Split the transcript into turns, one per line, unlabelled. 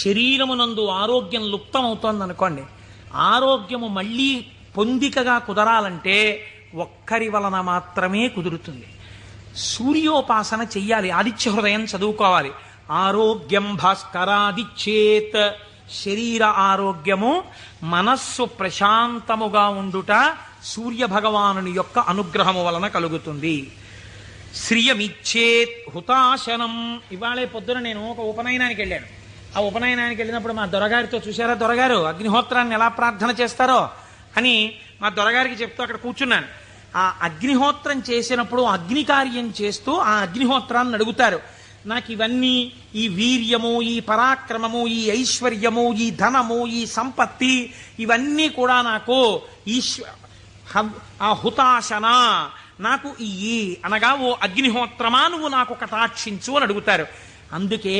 శరీరమునందు ఆరోగ్యం లుప్తమవుతోంది అనుకోండి, ఆరోగ్యము మళ్ళీ పొందికగా కుదరాలంటే ఒక్కరి వలన మాత్రమే కుదురుతుంది. సూర్యోపాసన చెయ్యాలి, ఆదిత్య హృదయం చదువుకోవాలి. ఆరోగ్యం భాస్కరాదిచ్చేత్, శరీర ఆరోగ్యము మనస్సు ప్రశాంతముగా ఉండుట సూర్య భగవానుని యొక్క అనుగ్రహము వలన కలుగుతుంది. శ్రియమిచ్చేత్ హుతాశనం. ఇవాళే పొద్దున నేను ఒక ఉపనయనానికి వెళ్ళాను. ఆ ఉపనయనానికి వెళ్ళినప్పుడు మా దొరగారితో, చూశారా దొరగారు అగ్నిహోత్రాన్ని ఎలా ప్రార్థన చేస్తారో అని మా దొరగారికి చెప్తూ అక్కడ కూర్చున్నాను. ఆ అగ్నిహోత్రం చేసినప్పుడు అగ్ని కార్యం చేస్తూ ఆ అగ్నిహోత్రాన్ని అడుగుతారు, నాకు ఇవన్నీ, ఈ వీర్యము, ఈ పరాక్రమము, ఈ ఐశ్వర్యము, ఈ ధనము, ఈ సంపత్తి, ఇవన్నీ కూడా నాకు ఆ హుతాశన నాకు ఇయ్యి అనగా, ఓ అగ్నిహోత్రమా నువ్వు నాకు కటాక్షించు అని అడుగుతారు. అందుకే